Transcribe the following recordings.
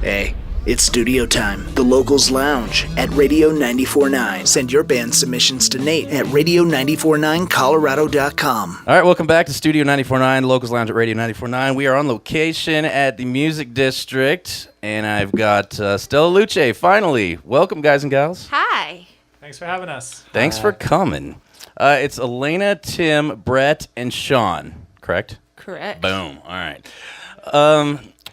Hey, it's studio time. The Locals Lounge at Radio 94.9. Send your band submissions to Nate at radio949colorado.com. All right, welcome back to Studio 94.9, the Locals Lounge at Radio 94.9. We are on location at the Music District, and I've got Stella Luce, finally. Welcome, guys and gals. Hi. Thanks for having us. Thanks for coming. It's Elena, Tim, Brett, and Sean, correct? Correct. Boom. All right.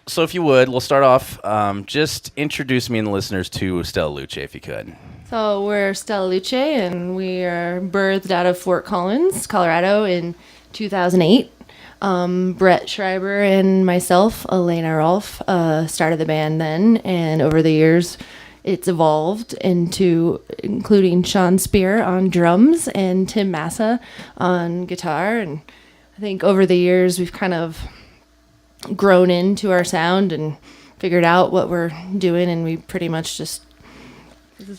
So if you would, we'll start off. Just introduce me and the listeners to Stella Luce, if you could. So we're Stella Luce, and we are birthed out of Fort Collins, Colorado in 2008. Brett Schreiber and myself, Elena Rolfe, started the band then, and over the years it's evolved into including Sean Spear on drums and Tim Massa on guitar. And I think over the years we've kind of grown into our sound and figured out what we're doing, and we pretty much just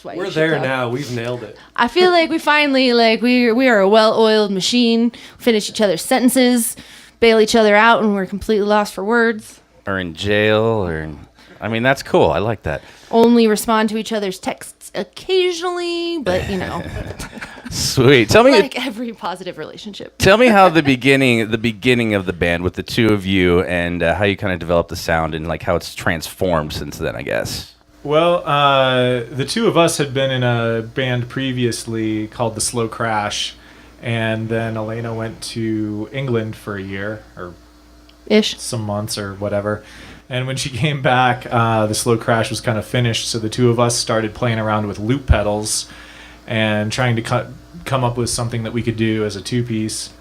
we're there now. We've nailed it. I feel like we finally we are a well-oiled machine. Finish each other's sentences, bail each other out when we're completely lost for words. Or in jail, that's cool. I like that. Only respond to each other's texts occasionally, but Sweet. Tell me, like every positive relationship. Tell me how the beginning of the band with the two of you, and how you kind of developed the sound, and like how it's transformed since then, I guess. Well, the two of us had been in a band previously called The Slow Crash, and then Elena went to England for a year, or Ish. some months or whatever. And when she came back, The Slow Crash was kind of finished, so the two of us started playing around with loop pedals and trying to come up with something that we could do as a two-piece.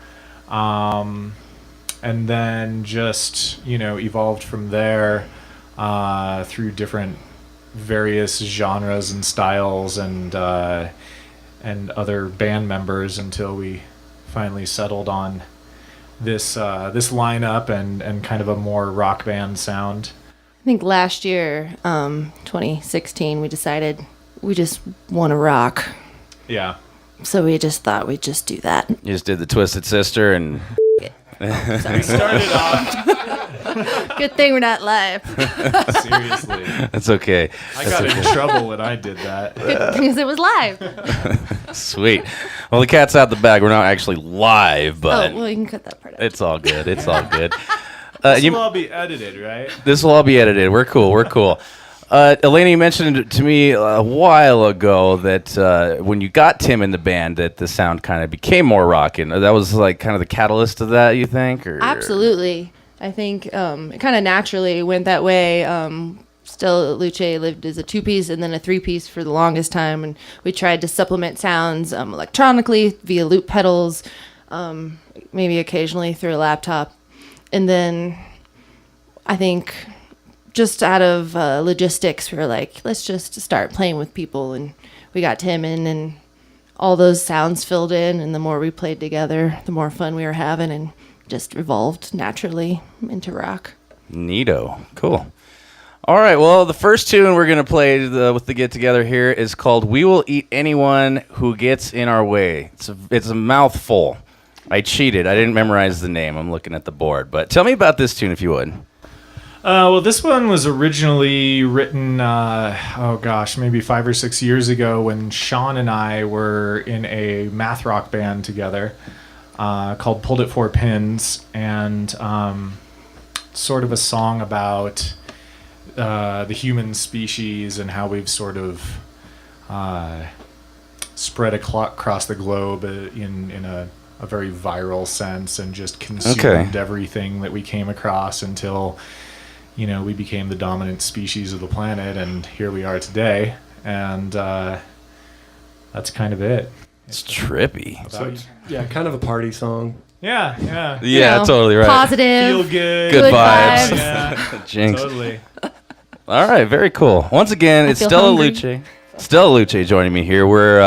And then just, evolved from there through different various genres and styles and other band members until we finally settled on this lineup and kind of a more rock band sound. I think last year, 2016, we decided we just want to rock. Yeah. So we just thought we'd just do that. You just did the Twisted Sister and... Sorry. We started off... Good thing we're not live. Seriously. That's okay. I got in trouble when I did that. Because it was live. Sweet. Well, the cat's out the bag. We're not actually live, but... Oh, well, you can cut that part out. It's all good. It's all good. This will all be edited, right? This will all be edited. We're cool. Elena, you mentioned to me a while ago that when you got Tim in the band, that the sound kind of became more rockin'. That was like kind of the catalyst of that, you think? Or? Absolutely. I think it kind of naturally went that way. Stella Luce lived as a two-piece and then a three-piece for the longest time, and we tried to supplement sounds electronically via loop pedals, maybe occasionally through a laptop. And then I think just out of logistics, we were like, let's just start playing with people, and we got Tim in, and all those sounds filled in, and the more we played together, the more fun we were having, and just evolved naturally into rock. Neato. Cool. All right, well, the first tune we're going to play with the get-together here is called We Will Eat Anyone Who Gets in Our Way. It's a mouthful. I cheated. I didn't memorize the name. I'm looking at the board. But tell me about this tune, if you would. Well, this one was originally written, maybe 5 or 6 years ago when Sean and I were in a math rock band together called Pulled It 4 Pins, and sort of a song about the human species and how we've sort of spread across the globe in a very viral sense and just consumed everything that we came across until... we became the dominant species of the planet, and here we are today, and that's kind of it. It's trippy. Kind of a party song. Yeah. Yeah, totally right. Positive. Feel good. Good vibes. Yeah, Jinx. totally. All right, very cool. Once again, it's Stella Luce. Stella Luce joining me here. We're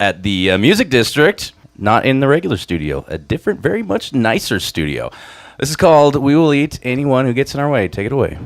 at the Music District, not in the regular studio, a different, very much nicer studio. This is called We Will Eat Anyone Who Gets in Our Way. Take it away.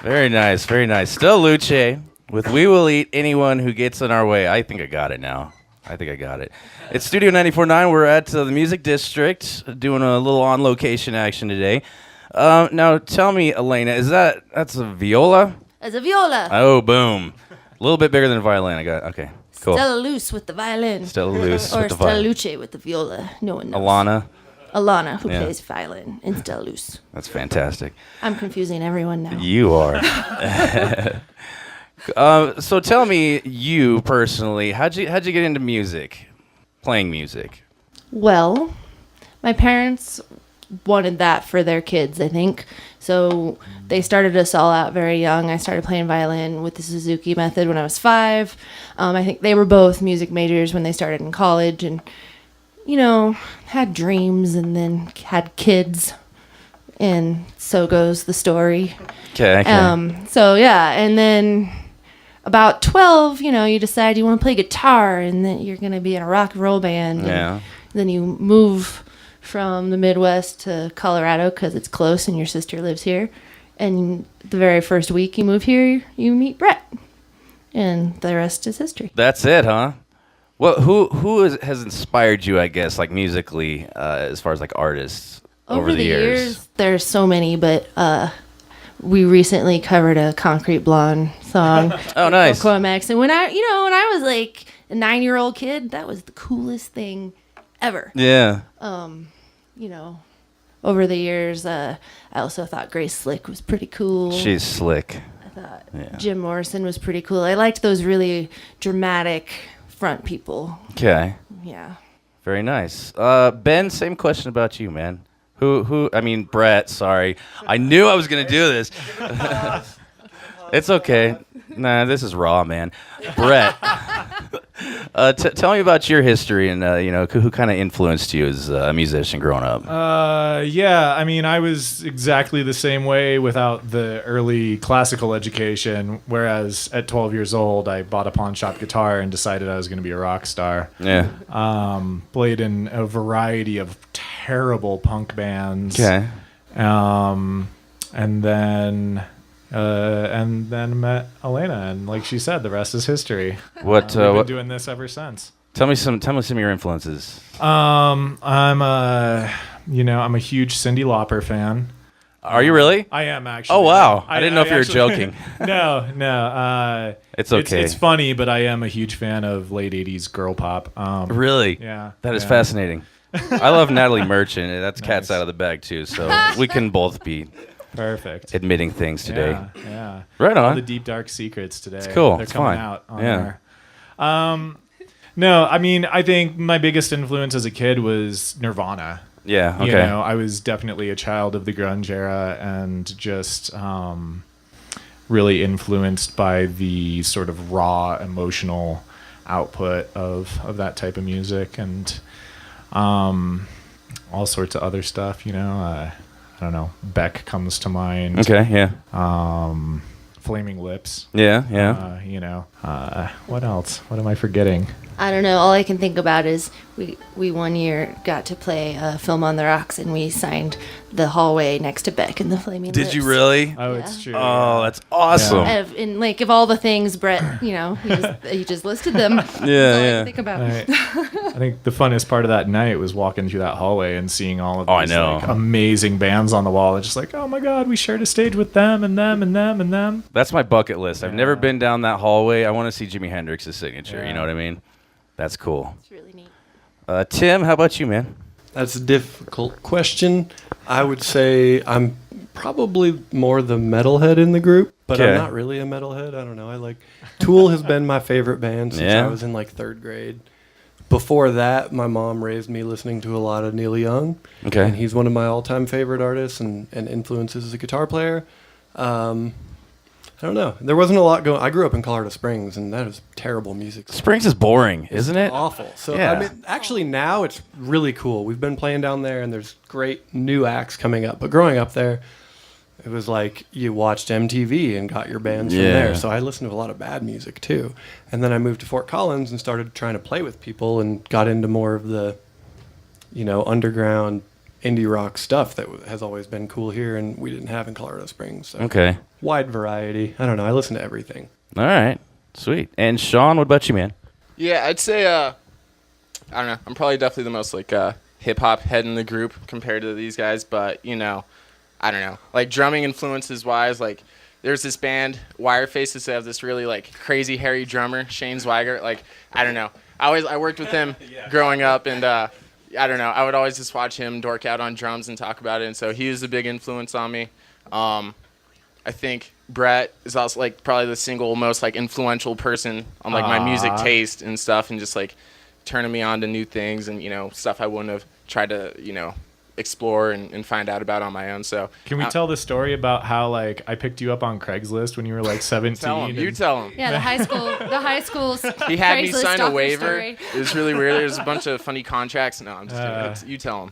Very nice, very nice. Still Luce with We Will Eat Anyone Who Gets in Our Way. I think I got it now. It's Studio 94.9. We're at the Music District doing a little on-location action today. Now, tell me, Elena, that's a viola? As a viola. Oh, boom. A little bit bigger than a violin. I got it. Okay, cool. Stella Luce with the violin. Stella Luce or with the Stella violin. Luce with the viola. No one knows. Alana, who plays violin in Stella Luce. that's fantastic. I'm confusing everyone now. You are. So tell me, you personally, how'd you get into music, playing music? Well, my parents wanted that for their kids, I think. So they started us all out very young. I started playing violin with the Suzuki method when I was 5. I think they were both music majors when they started in college and, had dreams and then had kids. And so goes the story. Okay. So, yeah. And then about 12, you decide you want to play guitar and then you're going to be in a rock and roll band. Yeah. Then you move from the Midwest to Colorado because it's close and your sister lives here. And the very first week you move here, you meet Brett. And the rest is history. That's it, huh? Well, who has inspired you, I guess, like musically, as far as like artists over the years? There's so many, but we recently covered a Concrete Blonde song. Oh, nice. Comax. And when I was like a 9-year-old kid, that was the coolest thing ever. Yeah. Over the years, I also thought Grace Slick was pretty cool. She's slick. I thought Jim Morrison was pretty cool. I liked those really dramatic front people. Okay. Yeah. Very nice. Ben, same question about you, man. Brett, sorry. I knew I was going to do this. It's okay. Nah, this is raw, man. Brett, tell me about your history and, who kind of influenced you as a musician growing up? I was exactly the same way without the early classical education, whereas at 12 years old, I bought a pawn shop guitar and decided I was going to be a rock star. Yeah. Played in a variety of terrible punk bands. Okay. And then met Elena, and like she said, the rest is history. We've been doing this ever since. Tell me some of your influences. I'm a huge Cyndi Lauper fan. Are you really? I am actually. Oh wow! I didn't know if you were joking. No. It's okay. It's funny, but I am a huge fan of late '80s girl pop. Really? Yeah. That is fascinating. I love Natalie Merchant. That's cat's out of the bag too. So we can both be perfect admitting things today. Yeah. Right on. All the deep dark secrets today. It's cool. They're It's coming fine. out on Yeah. there. No, I think my biggest influence as a kid was Nirvana. Yeah. Okay. I was definitely a child of the grunge era and just really influenced by the sort of raw emotional output of that type of music and all sorts of other stuff. I don't know. Beck comes to mind. Okay. Yeah. Flaming Lips. Yeah. What else? What am I forgetting? I don't know. All I can think about is we one year got to play a Film on the Rocks, and we signed the hallway next to Beck and the Flaming Lips. Did you really? Oh, Yeah. it's true. Oh, that's awesome. And of all the things, Brett, he just listed them. That's all I can think about. Right. I think the funnest part of that night was walking through that hallway and seeing all of these amazing bands on the wall. It's just like, oh my God, we shared a stage with them and them and them and them. That's my bucket list. I've never been down that hallway. I want to see Jimi Hendrix's signature. Yeah. You know what I mean? That's cool. It's really neat. Tim, how about you, man? That's a difficult question. I would say I'm probably more the metalhead in the group, but I'm not really a metalhead. I don't know. Tool has been my favorite band since I was in 3rd grade. Before that, my mom raised me listening to a lot of Neil Young. Okay. And he's one of my all-time favorite artists and influences as a guitar player. I don't know. There wasn't a lot going. I grew up in Colorado Springs, and that is terrible music. Springs is boring, isn't it? Awful. So Yeah. actually now it's really cool. We've been playing down there, and there's great new acts coming up. But growing up there, it was like you watched MTV and got your bands from there. So I listened to a lot of bad music too. And then I moved to Fort Collins and started trying to play with people and got into more of the, underground indie rock stuff that has always been cool here, and we didn't have in Colorado Springs. So Okay. wide variety. I don't know. I listen to everything. All right. Sweet. And Sean, what about you, man? Yeah, I'd say I don't know. I'm probably definitely the most like hip hop head in the group compared to these guys, but I don't know. Like drumming influences wise, like there's this band Wire Faces that have this really like crazy hairy drummer, Shane Zweigert. Like I don't know. I worked with him growing up, and I don't know. I would always just watch him dork out on drums and talk about it, and so he was a big influence on me. I think Brett is also like probably the single most like influential person on like my music taste and stuff, and just like turning me on to new things and stuff I wouldn't have tried to explore and find out about on my own. So Can we tell the story about how like I picked you up on Craigslist when you were like 17? tell him. You tell him. Yeah, the high school. He had me Craigslist sign a stalker waiver. story. It was really weird. There's a bunch of funny contracts. No, I'm just kidding. You tell him.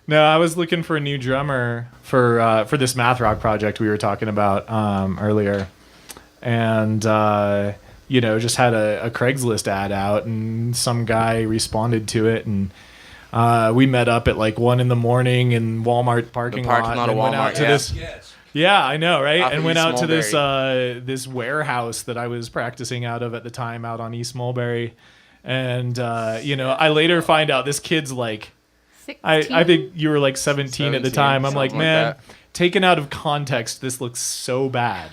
No, I was looking for a new drummer for this math rock project we were talking about earlier, and just had a Craigslist ad out, and some guy responded to it, and we met up at like 1 a.m. in Walmart parking lot of and went out Walmart, to yeah. this. Yeah, I know, right? Off And of went East out to this Mulberry. this warehouse that I was practicing out of at the time, out on East Mulberry, and I later find out this kid's like. I think you were like 17 at the 17, time. I'm like, something like man, that. taken out of context, this looks so bad.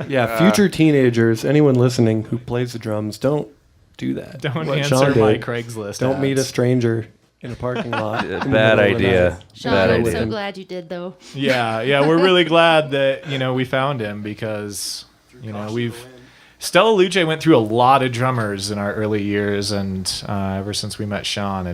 Yeah, future teenagers, anyone listening who plays the drums, don't do that. Don't What answer Sean my did. Craigslist Don't meet a ads. stranger in a parking lot. in the Bad middle of the idea. night. Sean, Bad I'm idea. so glad you did though. Yeah, we're really glad that we found him because Stella Luce went through a lot of drummers in our early years, and ever since we met Sean,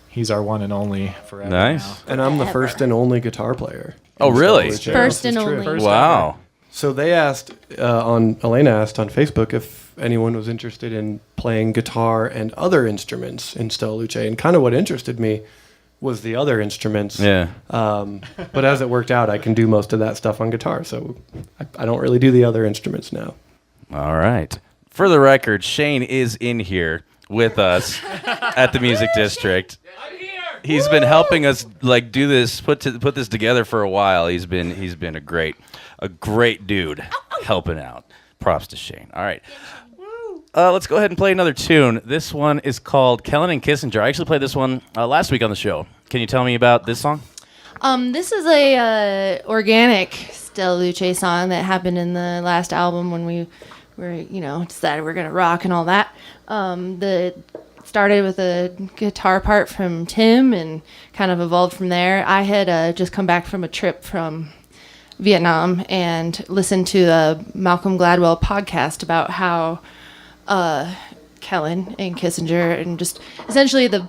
he's our one and only forever. Nice. now. And I'm the Forever. first and only guitar player. Oh, in really? Stella Luce. First and This is true. only. First Wow. So they asked Elena asked on Facebook if anyone was interested in playing guitar and other instruments in Stella Luce, and kind of what interested me was the other instruments. Yeah. But as it worked out, I can do most of that stuff on guitar, so I don't really do the other instruments now. All right. For the record, Shane is in here with us at the Music District. I'm here. He's been helping us like do this, put this together for a while. He's been a great dude helping out. Props to Shane. All right. Let's go ahead and play another tune. This one is called Kellen and Kissinger. I actually played this one last week on the show. Can you tell me about this song? This is a organic Stella Luce song that happened in the last album when we were, decided we're gonna rock and all that. The started with a guitar part from Tim and kind of evolved from there. I had just come back from a trip from Vietnam and listened to the Malcolm Gladwell podcast about how Kellen and Kissinger, and just essentially the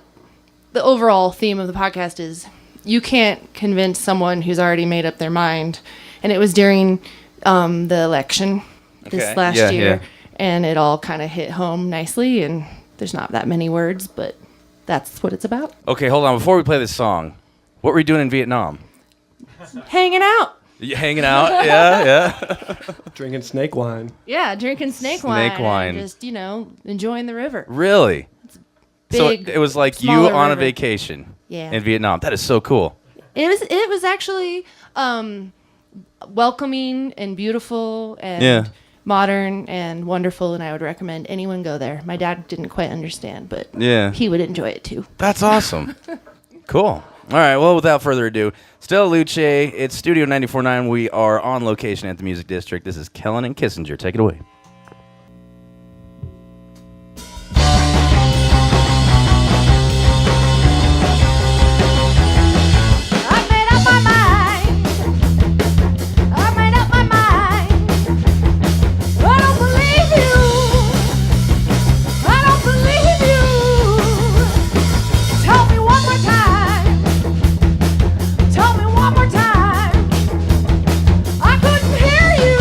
overall theme of the podcast is you can't convince someone who's already made up their mind. And it was during the election this last year, and it all kind of hit home nicely, and there's not that many words, but that's what it's about. Okay, hold on. Before we play this song, what were you doing in Vietnam? Hanging out. You hanging out? Yeah. Drinking snake wine. Yeah, drinking snake wine. Snake wine. And just, enjoying the river. Really? So Big, it was like you smaller on a river. vacation Yeah. in Vietnam. That is so cool. It was actually welcoming and beautiful and Yeah. modern and wonderful, and I would recommend anyone go there. My dad didn't quite understand, but Yeah. he would enjoy it too. That's awesome. Cool. All right. Well, without further ado, Stella Luce, it's Studio 94.9. We are on location at the Music District. This is Kellen and Kissinger. Take it away. I made up my mind. I made up my mind. I don't believe you. I don't believe you. Tell me one more time. Tell me one more time. I couldn't hear you.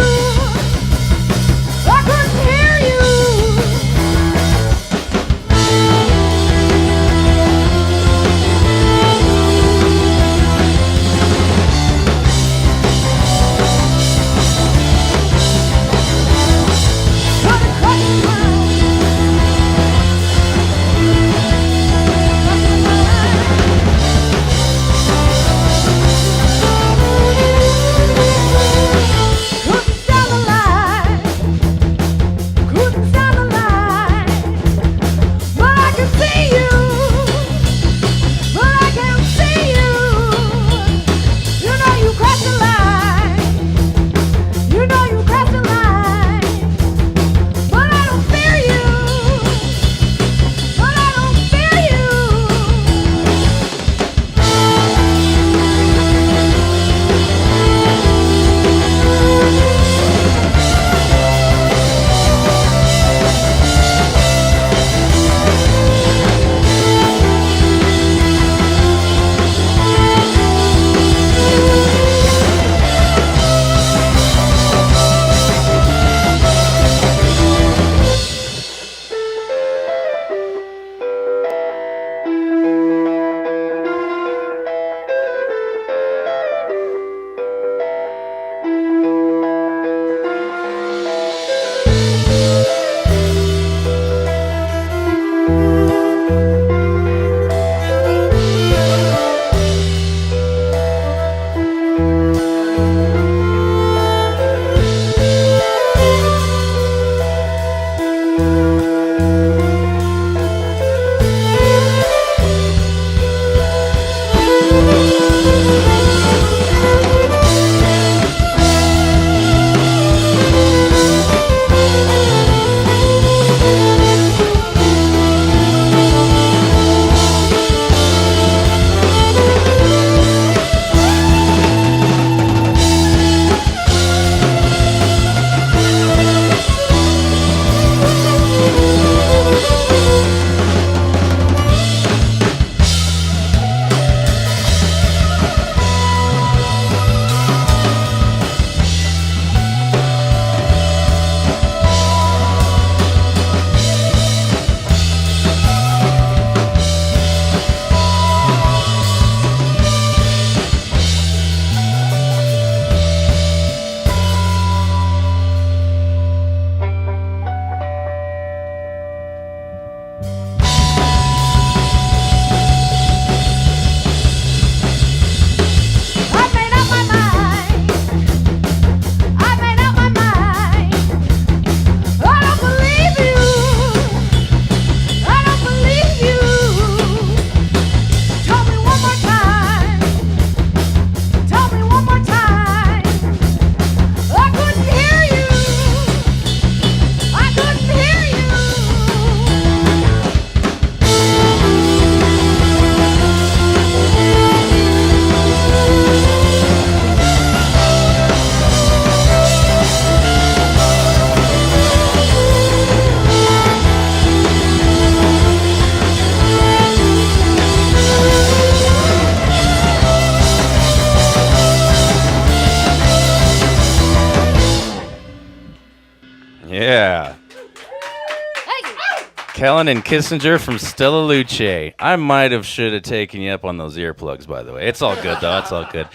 Helen and Kissinger from Stella Luce. I might have should have taken you up on those earplugs, by the way. It's all good, though. It's all good.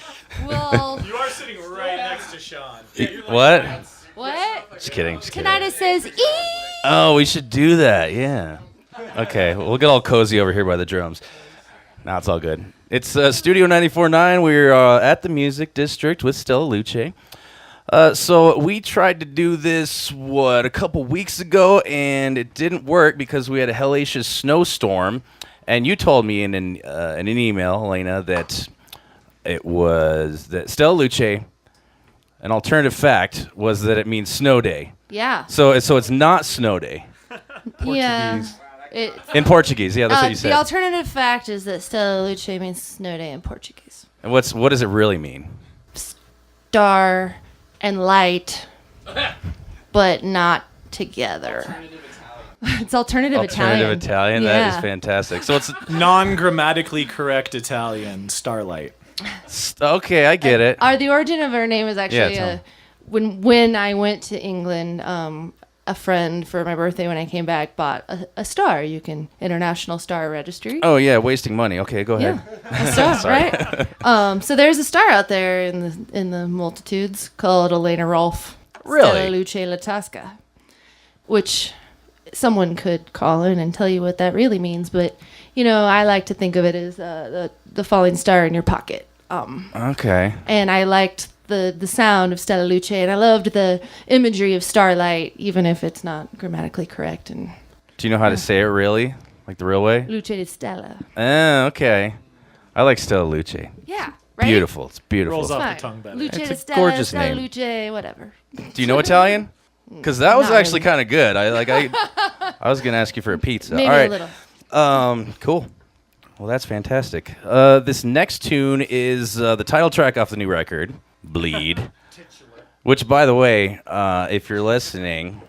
Well, You are sitting right next to Sean. What? what? Just kidding. Just kidding. Tinnitus says E. Oh, we should do that. Yeah. Okay. We'll get all cozy over here by the drums. No, it's all good. It's Studio 94.9. We're at the Music District with Stella Luce. So we tried to do this, a couple weeks ago, and it didn't work because we had a hellacious snowstorm. And you told me in an email, Elena, that it was that Stella Luce, an alternative fact, was that it means snow day. Yeah. So it's not snow day. Yeah. In Portuguese, yeah, that's what you said. The alternative fact is that Stella Luce means snow day in Portuguese. And what does it really mean? Star and light, but not together. It's alternative Italian. Alternative Italian. Yeah. That is fantastic. So it's Non-grammatically correct Italian, starlight. okay. I get it. The origin of our name is actually tell me. when I went to England. A friend for my birthday when I came back bought a star. International Star Registry. Oh yeah, wasting money. Okay, go ahead. A star, right? So there's a star out there in the multitudes called Elena Rolfe. Really? Stella Luce La Tasca, which someone could call in and tell you what that really means, but I like to think of it as the falling star in your pocket. Okay. And I liked the sound of Stella Luce, and I loved the imagery of starlight, even if it's not grammatically correct. And Do you know how to say it really, like the real way? Luce de Stella. Okay. I like Stella Luce. Yeah, right? Beautiful. It's beautiful. Rolls off Fine. the tongue better. Luce It's de a Stella, gorgeous Stella name. Luce, whatever. Do you know Italian? Because that was Not actually really. kind of good. I was gonna ask you for a pizza. Maybe All right. a little. Cool. Well, that's fantastic. This next tune is the title track off the new record, Bleed. Which, by the way, if you're listening,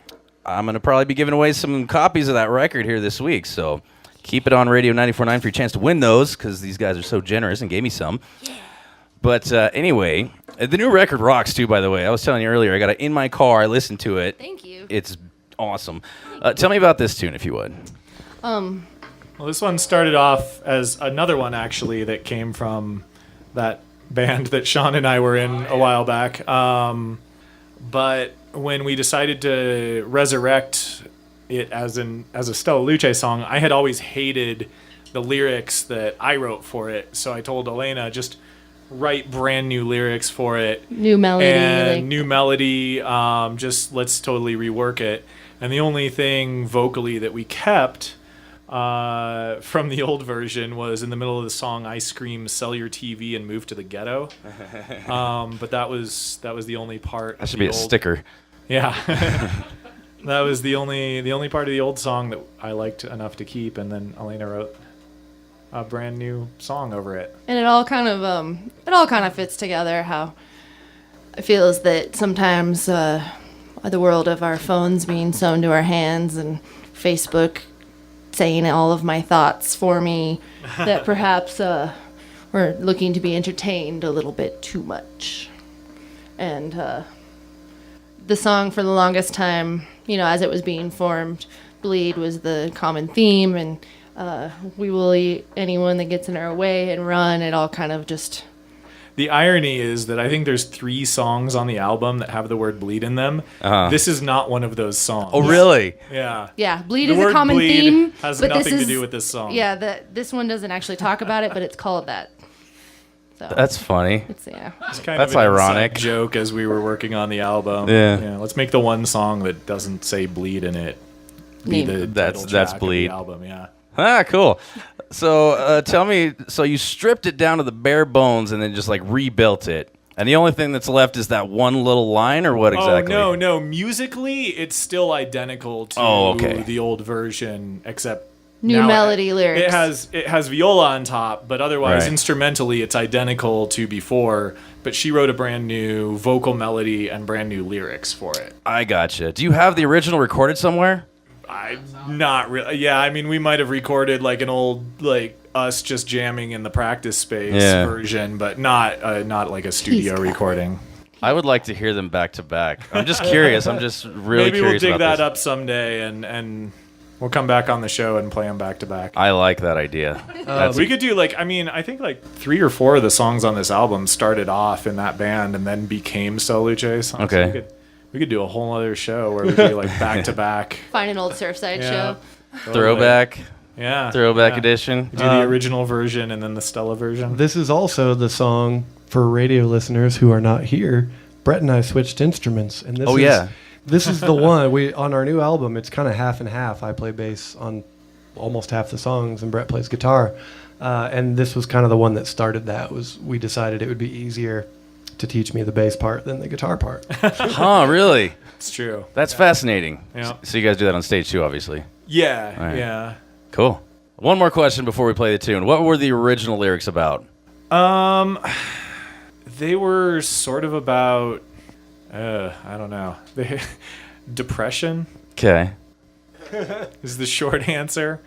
I'm going to probably be giving away some copies of that record here this week. So keep it on Radio 94.9 for your chance to win those, because these guys are so generous and gave me some. But anyway, the new record rocks, too, by the way. I was telling you earlier, I got it in my car. I listened to it. Thank you. It's awesome. Tell me about this tune, if you would. Well, this one started off as another one, actually, that came from that band that Sean and I were in a while back. But when we decided to resurrect it as a Stella Luce song, I had always hated the lyrics that I wrote for it. So I told Elena, just write brand new lyrics for it. New melody. And new melody. Just let's totally rework it. And the only thing vocally that we kept from the old version was in the middle of the song, I scream, sell your TV and move to the ghetto. But that was the only part. That should be a sticker. Yeah. That was the only part of the old song that I liked enough to keep, and then Elena wrote a brand new song over it. And it all kind of fits together. How it feels that sometimes the world of our phones being sewn to our hands, and Facebook saying all of my thoughts for me, that perhaps we're looking to be entertained a little bit too much. And the song, for the longest time, as it was being formed, Bleed was the common theme, and we will eat anyone that gets in our way and run. It all kind of just... The irony is that I think there's 3 songs on the album that have the word bleed in them. This is not one of those songs. Oh, really? Yeah. Yeah, bleed The is a word common bleed theme. has but nothing this to is, do with this song. Yeah, this one doesn't actually talk about it, but it's called that. So That's funny. it's It's kind That's of an ironic. inside joke as we were working on the album. Yeah. Let's make the one song that doesn't say bleed in it be Name. the That's title track of Bleed. the album. Yeah. Ah, cool. So tell me, so you stripped it down to the bare bones and then just like rebuilt it. And the only thing that's left is that one little line, or what exactly? Oh, no. Musically, it's still identical to the old version, except New now melody lyrics. It has viola on top, but otherwise, Right. instrumentally, it's identical to before. But she wrote a brand new vocal melody and brand new lyrics for it. I gotcha. Do you have the original recorded somewhere? Not really. Yeah, I mean, we might have recorded like an old us just jamming in the practice space version, but not like a studio recording. I would like to hear them back to back. I'm just curious. I'm just really Maybe we'll curious dig about that this. up someday and We'll come back on the show and play them back to back. I like that idea. We could do I think 3 or 4 of the songs on this album started off in that band and then became Stella Luce songs. Okay. So we could do a whole other show where we do like back to back. Find an old Surfside show. Throwback. Yeah. Throwback edition. We do the original version and then the Stella version. This is also the song for radio listeners who are not here. Brett and I switched instruments, and this is the one we on our new album. It's kind of half and half. I play bass on almost half the songs, and Brett plays guitar. And this was kind of the one that started that. We decided it would be easier to teach me the bass part than the guitar part. Huh? Really? It's true. That's fascinating. Yeah. So you guys do that on stage too, obviously. Yeah. All right. Yeah. Cool. One more question before we play the tune. What were the original lyrics about? They were sort of about, I don't know, depression Okay. is the short answer.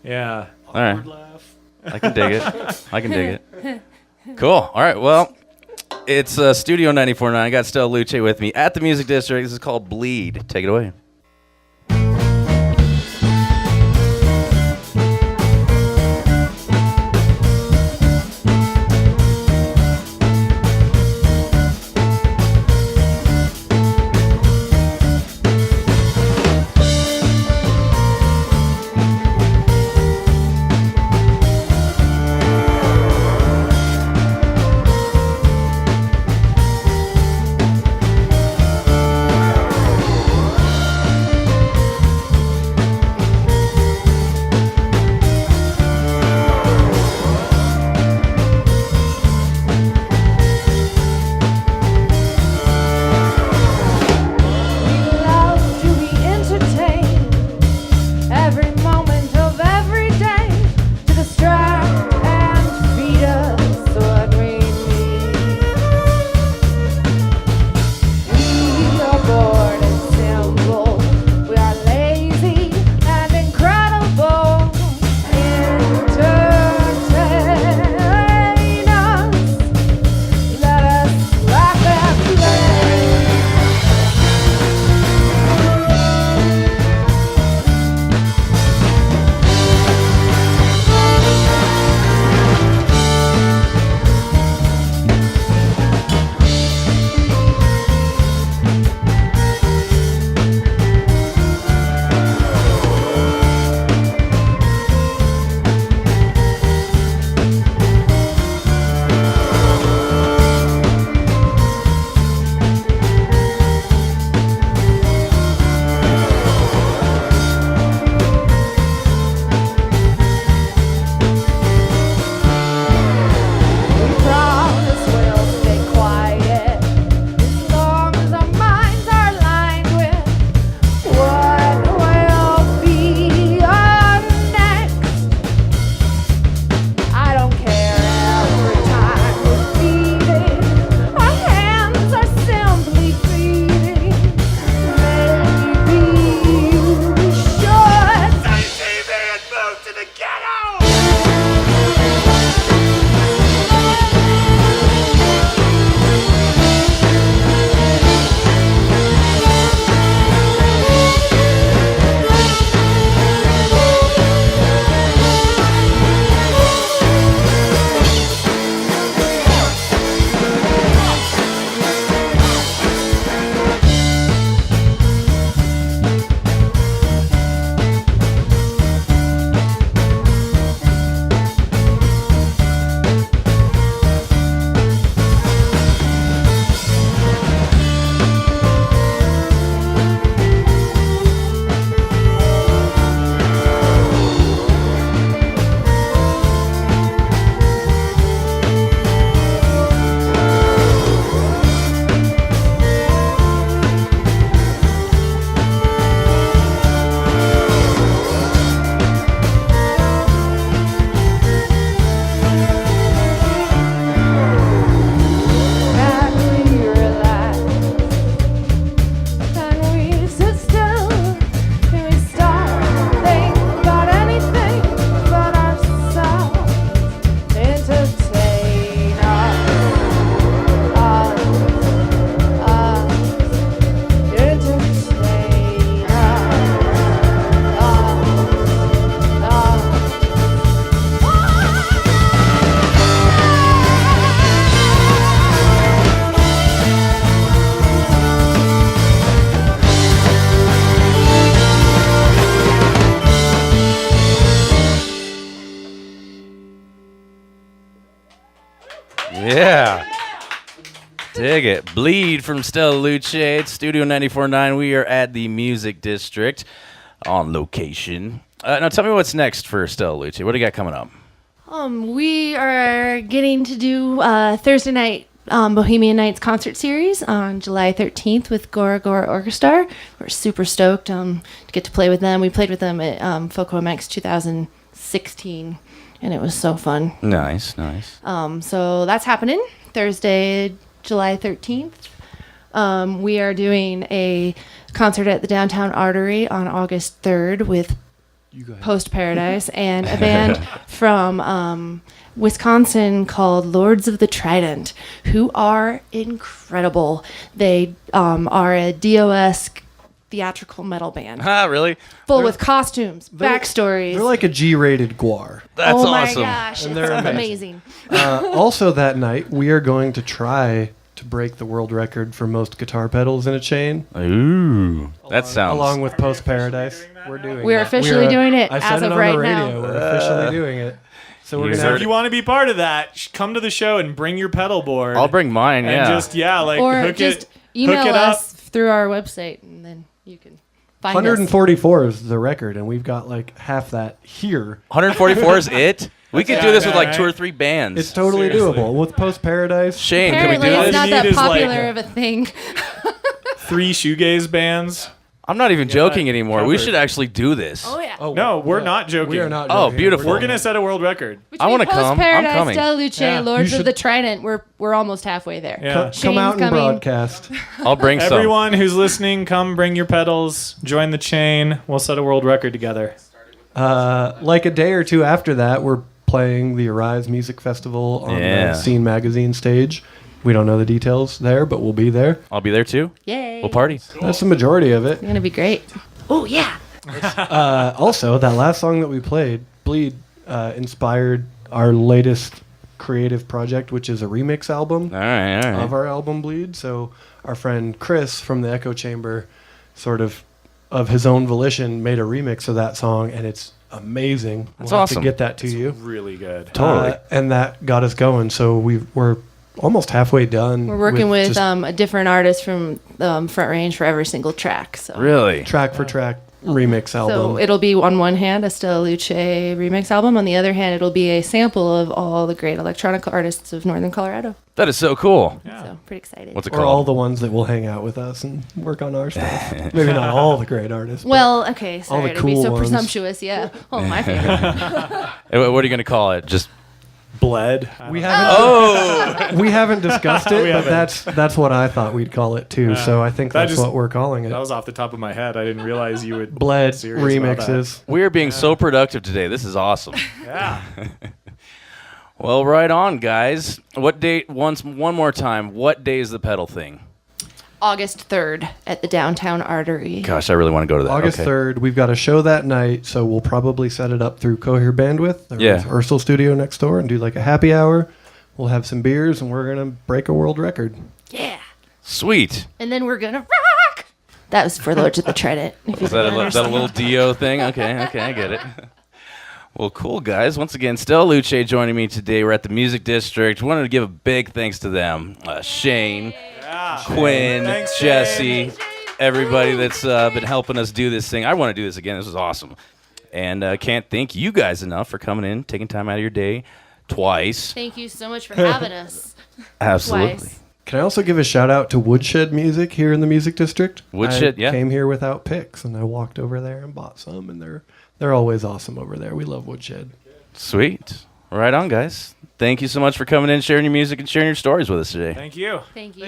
Yeah. All right. I can dig it. Cool. All right. Well, it's Studio 94.9. I got Stella Luce with me at the Music District. This is called Bleed. Take it away. Yeah. Dig it. Bleed from Stella Luce. It's Studio 94.9. We are at the Music District on location. Now tell me what's next for Stella Luce. What do you got coming up? We are getting to do Thursday night Bohemian Nights concert series on July 13th with Gora Gora Orchestra. We're super stoked to get to play with them. We played with them at Foco MX 2016, and it was so fun. Nice. So that's happening Thursday, July 13th. We are doing a concert at the Downtown Artery on August 3rd with Post Paradise and a band from Wisconsin called Lords of the Trident, who are incredible. They are a DOS theatrical metal band. Really? Full with costumes, backstories. They're like a G-rated Guar. That's oh awesome. my gosh, And it's they're amazing. Also that night, we are going to try to break the world record for most guitar pedals in a chain. Ooh. That sounds... Along with Post Paradise. We're officially doing it I as said of it on right the radio. now. We're officially doing it. So we're You gonna heard have If you want to be part of that, come to the show and bring your pedal board. I'll bring mine, and yeah. just Or hook just it, email hook it us up. through our website, and then you can find us. 144 is the record, and we've got like half that here. 144 is it? We could do Yeah, this with like right? 2 or 3 bands. It's totally Seriously. doable with Post Paradise. Shane, Apparently, can we do it's this? not All you that need is, like, popular of a thing. 3 shoegaze bands. I'm not even joking that anymore. We covered. should actually do this. Oh yeah. No, we're not joking. We are not. Oh, joking. beautiful. We're gonna set a world record. I wanna Between come. I'm Post Paradise, coming. Stella Luce, Yeah. Lords You of the should- Trident. We're almost halfway there. Yeah. Come Shane's out and coming. broadcast. I'll bring some. Everyone who's listening, come bring your pedals. Join the chain. We'll set a world record together. Like a day or two after that, we're playing the Arise Music Festival on Yeah. the Scene Magazine stage. We don't know the details there, but we'll be there. I'll be there too. Yay. We'll party. That's the majority of it. It's gonna be great. Oh yeah. Also, that last song that we played, Bleed, inspired our latest creative project, which is a remix album All right. of our album Bleed. So our friend Chris from the Echo Chamber, sort of his own volition, made a remix of that song, and it's amazing. That's We'll have awesome. to get that to you. Really good. Totally. And that got us going. So we're almost halfway done. We're working with just a different artist from Front Range for every single track. So Really? track for track remix album. So it'll be on one hand a Stella Luce remix album. On the other hand, it'll be a sample of all the great electronic artists of Northern Colorado. That is so cool. So pretty excited. What's it or all called? the ones that will hang out with us and work on our stuff. Maybe not all the great artists. but Well, okay, all the sorry to be cool so ones. presumptuous. Yeah. Oh, my favorite. What are you going to call it? Just Bled. we haven't Oh. we haven't discussed it, We but haven't. that's what I thought we'd call it too. So I think that that's just- what we're calling it. That was off the top of my head. I didn't realize you would. Bled serious about that. remixes. We are being so productive today. This is awesome. Yeah. Well, right on, guys. What date? One more time. What day is the pedal thing? August 3rd at the Downtown Artery. Gosh, I really want to go to that. August Okay. 3rd, we've got a show that night, so we'll probably set it up through Cohere Bandwidth. There's Yeah. Ursel Studio next door and do like a happy hour. We'll have some beers and we're going to break a world record. Yeah. Sweet. And then we're going to rock. That was for Lords of the Trident. If you Is that didn't is that a understand. little Dio thing? Okay, I get it. Well, cool, guys. Once again, Stella Luce joining me today. We're at the Music District. Wanted to give a big thanks to them. Shane, Quinn, Thanks, Jesse, everybody that's been helping us do this thing. I want to do this again. This was awesome. And can't thank you guys enough for coming in, taking time out of your day twice. Thank you so much for having us. Absolutely. Twice. Can I also give a shout out to Woodshed Music here in the Music District? Woodshed, I yeah. came here without picks and I walked over there and bought some, and they're always awesome over there. We love Woodshed. Sweet. Right on, guys. Thank you so much for coming in, sharing your music, and sharing your stories with us today. Thank you. Thank you.